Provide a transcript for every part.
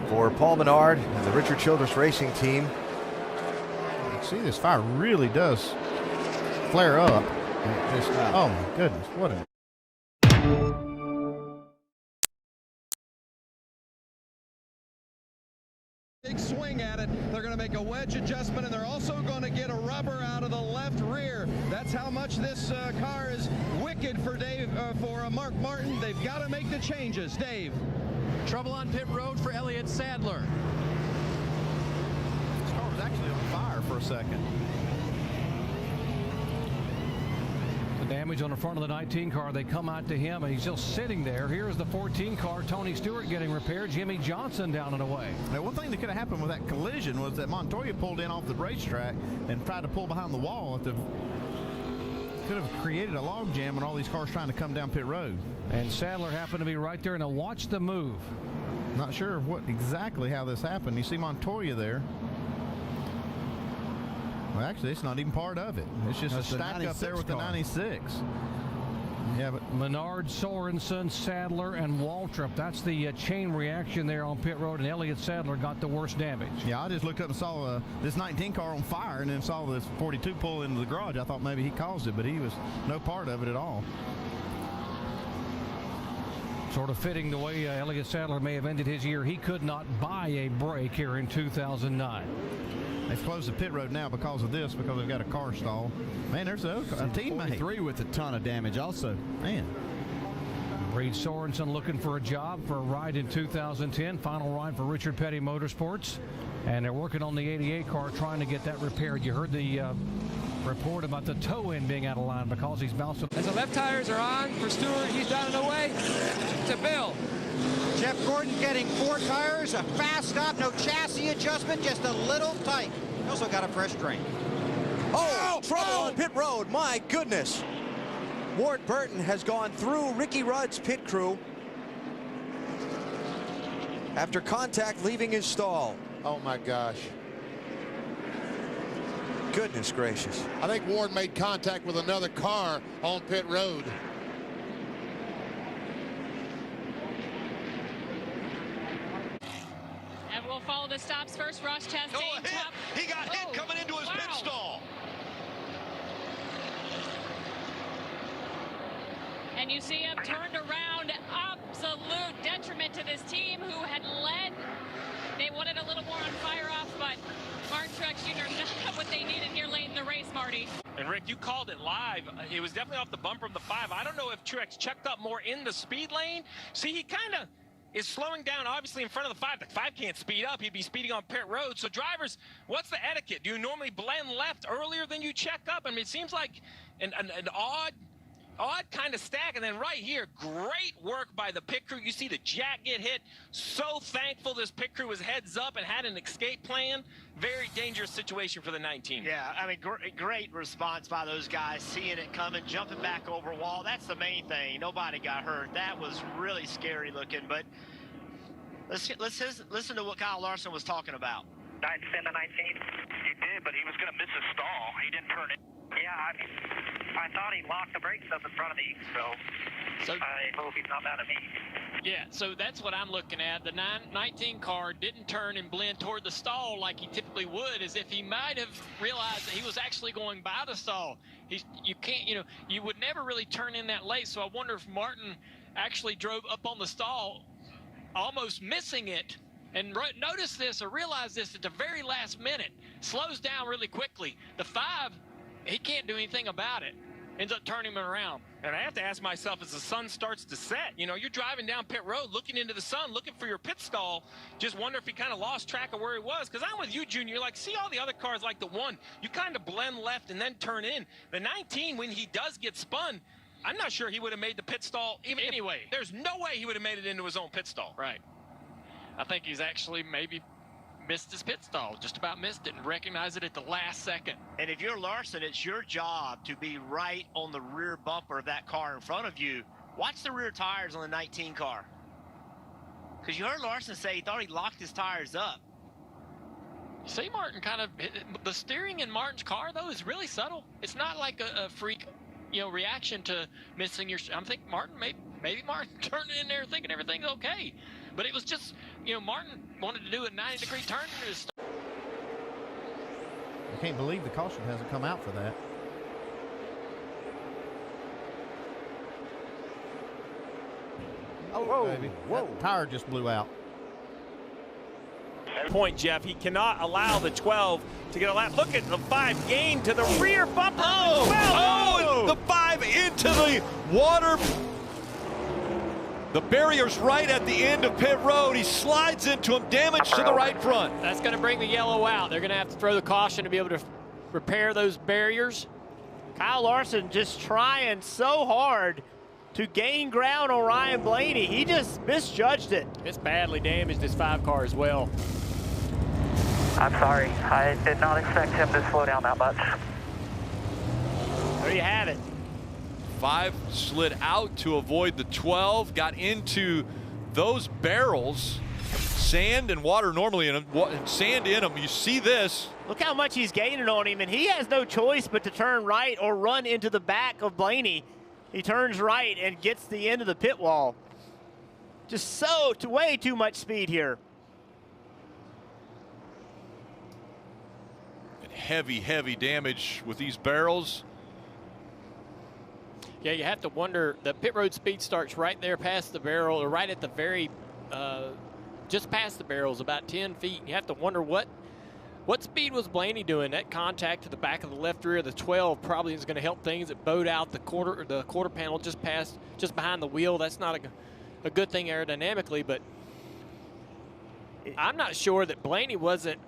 for Paul Menard and the Richard Childress Racing Team. You see, this fire really does flare up. Just, oh my goodness, what a... Big swing at it. They're going to make a wedge adjustment, and they're also going to get a rubber out of the left rear. That's how much this car is wicked for Mark Martin. They've got to make the changes. Dave. Trouble on pit road for Elliott Sadler. This car was actually on fire for a second. The damage on the front of the 19 car, they come out to him, and he's just sitting there. Here's the 14 car, Tony Stewart getting repaired, Jimmy Johnson down and away. Now, one thing that could have happened with that collision was that Montoya pulled in off the racetrack and tried to pull behind the wall. Could have created a log jam and all these cars trying to come down pit road. And Sadler happened to be right there, and to watch the move. Not sure exactly how this happened. You see Montoya there. Well, actually, it's not even part of it. It's just a stack up there with the 96. Yeah, but Menard, Sorensen, Sadler, and Waltrip. That's the chain reaction there on pit road, and Elliott Sadler got the worst damage. Yeah, I just looked up and saw this 19 car on fire, and then saw this 42 pull into the garage. I thought maybe he caused it, but he was no part of it at all. Sort of fitting the way Elliott Sadler may have ended his year. He could not buy a break here in 2009. They've closed the pit road now because of this, because they've got a car stall. Man, there's a teammate. 43 with a ton of damage also. Man. Reed Sorensen looking for a job for a ride in 2010. Final ride for Richard Petty Motorsports. And they're working on the 88 car, trying to get that repaired. You heard the report about the toe end being out of line because he's bouncing. As the left tires are on for Stewart, he's down and away to Bill. Jeff Gordon getting 4 tires, a fast stop, no chassis adjustment, just a little tight. He also got a fresh drain. Oh, trouble on pit road, my goodness. Ward Burton has gone through Ricky Rudd's pit crew after contact leaving his stall. Oh my gosh. Goodness gracious. I think Ward made contact with another car on pit road. And we'll follow the stops first. Ross Chastain. He got hit coming into his pit stall. And you see him turned around. Absolute detriment to this team who had led. They wanted a little more on fire off, but Martin Truex Jr. not what they needed here late in the race, Marty. And Rick, you called it live. It was definitely off the bumper of the 5. I don't know if Truex checked up more in the speed lane. See, he kind of is slowing down, obviously, in front of the 5. The 5 can't speed up. He'd be speeding on pit road. So drivers, what's the etiquette? Do you normally blend left earlier than you check up? I mean, it seems like an odd kind of stack. And then right here, great work by the pit crew. You see the jack get hit. So thankful this pit crew was heads up and had an escape plan. Very dangerous situation for the 19. Yeah, I mean, great response by those guys, seeing it coming, jumping back over wall. That's the main thing. Nobody got hurt. That was really scary looking. But let's listen to what Kyle Larson was talking about. 910 to 19. He did, but he was going to miss his stall. He didn't turn it. Yeah, I thought he locked the brakes up in front of me, so I hope he's not mad at me. Yeah, so that's what I'm looking at. The 19 car didn't turn and blend toward the stall like he typically would, as if he might have realized that he was actually going by the stall. You would never really turn in that late, so I wonder if Martin actually drove up on the stall, almost missing it. And notice this or realize this at the very last minute. Slows down really quickly. The 5, he can't do anything about it. Ends up turning him around. And I have to ask myself, as the sun starts to set, you know, you're driving down pit road, looking into the sun, looking for your pit stall. Just wonder if he kind of lost track of where he was. Because I'm with you, Junior. Like, see all the other cars like the 1, you kind of blend left and then turn in. The 19, when he does get spun, I'm not sure he would have made the pit stall even anyway. There's no way he would have made it into his own pit stall. Right. I think he's actually maybe missed his pit stall, just about missed it, and recognized it at the last second. And if you're Larson, it's your job to be right on the rear bumper of that car in front of you. Watch the rear tires on the 19 car. Because you heard Larson say he thought he locked his tires up. You see Martin kind of, the steering in Martin's car, though, is really subtle. It's not like a freak reaction to missing your. I'm thinking Martin, maybe Martin turned in there thinking everything's okay, but it was just, Martin wanted to do a 90-degree turn. I can't believe the caution hasn't come out for that. Oh, baby. Whoa. That tire just blew out. Point, Jeff. He cannot allow the 12 to get a lap. Look at the 5 gain to the rear bumper. The 5 into the water. The barrier's right at the end of pit road. He slides into him, damage to the right front. That's going to bring the yellow out. They're going to have to throw the caution to be able to repair those barriers. Kyle Larson just trying so hard to gain ground on Ryan Blaney. He just misjudged it. It's badly damaged, this 5 car as well. I'm sorry. I did not expect him to slow down that much. There you have it. 5 slid out to avoid the 12, got into those barrels. Sand and water normally in them, sand in them. You see this. Look how much he's gaining on him, and he has no choice but to turn right or run into the back of Blaney. He turns right and gets the end of the pit wall. Just way too much speed here. And heavy damage with these barrels. Yeah, you have to wonder, the pit road speed starts right there past the barrel, or right at the very, just past the barrels, about 10 feet. You have to wonder what speed was Blaney doing? That contact to the back of the left rear of the 12 probably is going to help things. It bowed out the quarter panel just behind the wheel. That's not a good thing aerodynamically, but I'm not sure that Blaney wasn't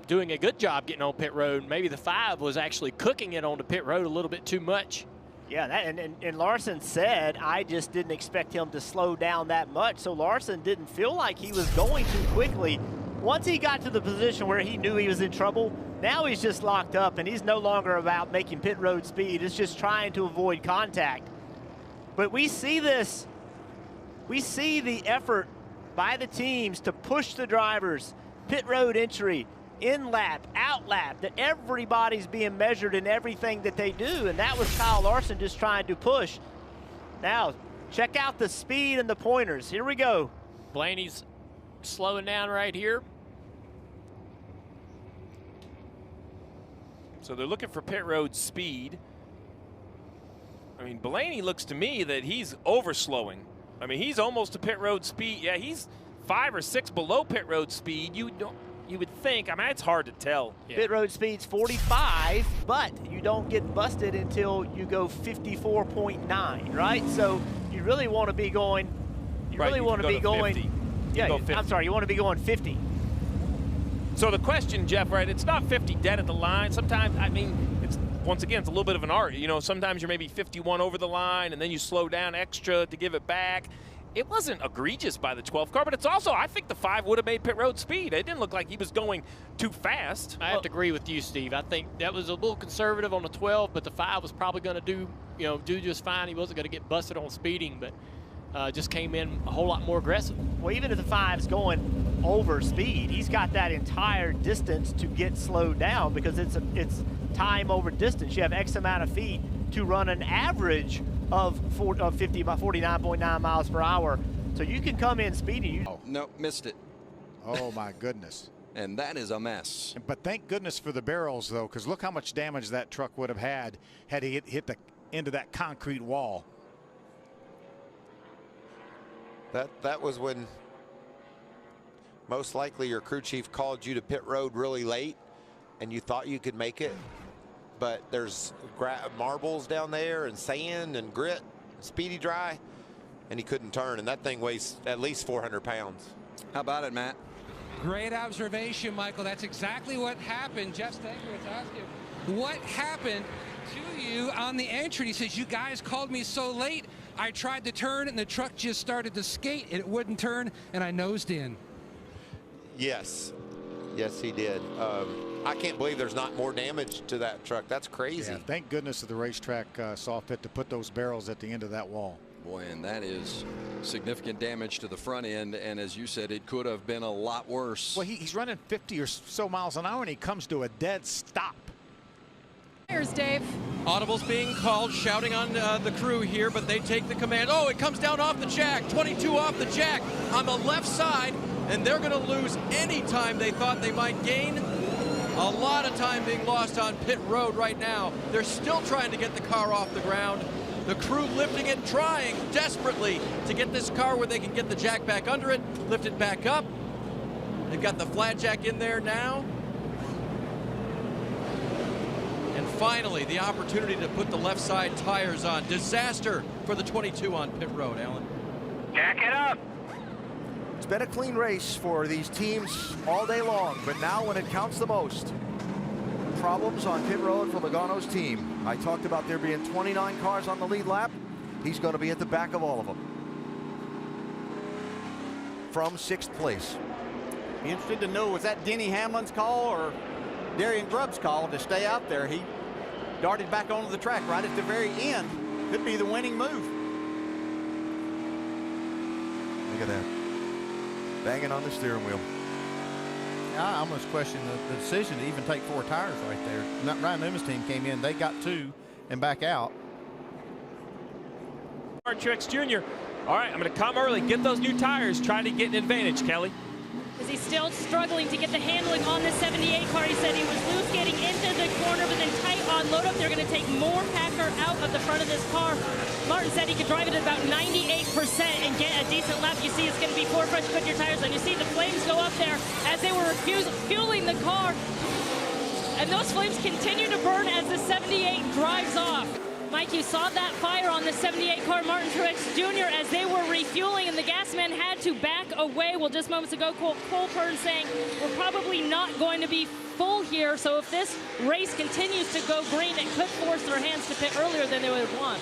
doing a good job getting on pit road. Maybe the 5 was actually cooking it on the pit road a little bit too much. Yeah, and Larson said, I just didn't expect him to slow down that much. So Larson didn't feel like he was going too quickly. Once he got to the position where he knew he was in trouble, now he's just locked up, and he's no longer about making pit road speed. It's just trying to avoid contact. But we see this. We see the effort by the teams to push the drivers, pit road entry, in lap, out lap, that everybody's being measured in everything that they do, and that was Kyle Larson just trying to push. Now, check out the speed and the pointers. Here we go. Blaney's slowing down right here. So they're looking for pit road speed. I mean, Blaney looks to me that he's overslowing. I mean, he's almost to pit road speed. Yeah, he's 5 or 6 below pit road speed. You would think. I mean, it's hard to tell. Yeah. Pit road speed's 45, but you don't get busted until you go 54.9, right? So you really want to be going. You really want to be going. 50. Yeah, I'm sorry. You want to be going 50. So the question, Jeff, right? It's not 50 dead at the line. Sometimes, I mean, once again, it's a little bit of an art. Sometimes you're maybe 51 over the line, and then you slow down extra to give it back. It wasn't egregious by the 12 car, but it's also, I think the 5 would have made pit road speed. It didn't look like he was going too fast. I have to agree with you, Steve. I think that was a little conservative on the 12, but the 5 was probably going to do just fine. He wasn't going to get busted on speeding, but just came in a whole lot more aggressive. Well, even if the 5's going over speed, he's got that entire distance to get slowed down because it's time over distance. You have X amount of feet to run an average of 50 by 49.9 miles per hour. So you can come in speeding. No, missed it. Oh, my goodness. And that is a mess. But thank goodness for the barrels, though, because look how much damage that truck would have had he hit the end of that concrete wall. That was when most likely your crew chief called you to pit road really late and you thought you could make it. But there's marbles down there and sand and grit, speedy dry, and he couldn't turn. And that thing weighs at least 400 pounds. How about it, Matt? Great observation, Michael. That's exactly what happened. Jeff Stankiewicz asked him, what happened to you on the entry? He says, you guys called me so late. I tried to turn, and the truck just started to skate, and it wouldn't turn, and I nosed in. Yes. Yes, he did. I can't believe there's not more damage to that truck. That's crazy. Yeah, thank goodness that the racetrack saw fit to put those barrels at the end of that wall. Boy, and that is significant damage to the front end, and as you said, it could have been a lot worse. Well, he's running 50 or so miles an hour, and he comes to a dead stop. Here's Dave. Audibles being called, shouting on the crew here, but they take the command. Oh, it comes down off the jack. 22 off the jack on the left side, and they're going to lose any time they thought they might gain. A lot of time being lost on pit road right now. They're still trying to get the car off the ground. The crew lifting it, trying desperately to get this car where they can get the jack back under it, lift it back up. They've got the flat jack in there now. And finally, the opportunity to put the left side tires on. Disaster for the 22 on pit road, Alan. Jack it up. It's been a clean race for these teams all day long, but now when it counts the most, problems on pit road for Logano's team. I talked about there being 29 cars on the lead lap. He's going to be at the back of all of them. From 6th place. Be interested to know, was that Denny Hamlin's call or Darian Grubb's call to stay out there? He darted back onto the track right at the very end. Could be the winning move. Look at that. Banging on the steering wheel. I almost question the decision to even take 4 tires right there. Ryan Newman's team came in, they got 2 and back out. Martin Truex Jr. All right, I'm going to come early, get those new tires, try to get an advantage, Kelly. Because he's still struggling to get the handling on the 78 car. He said he was loose getting into the corner, but then tight on load up. They're going to take more Packer out of the front of this car. Martin said he could drive it at about 98% and get a decent lap. You see it's going to be 4 fresh Goodyear tires, and you see the flames go up there as they were fueling the car. And those flames continue to burn as the 78 drives off. Mike, you saw that fire on the 78 car, Martin Truex Jr., as they were refueling, and the gas man had to back away. Well, just moments ago, Cole Kern saying we're probably not going to be full here, so if this race continues to go green, it could force their hands to pit earlier than they would have won.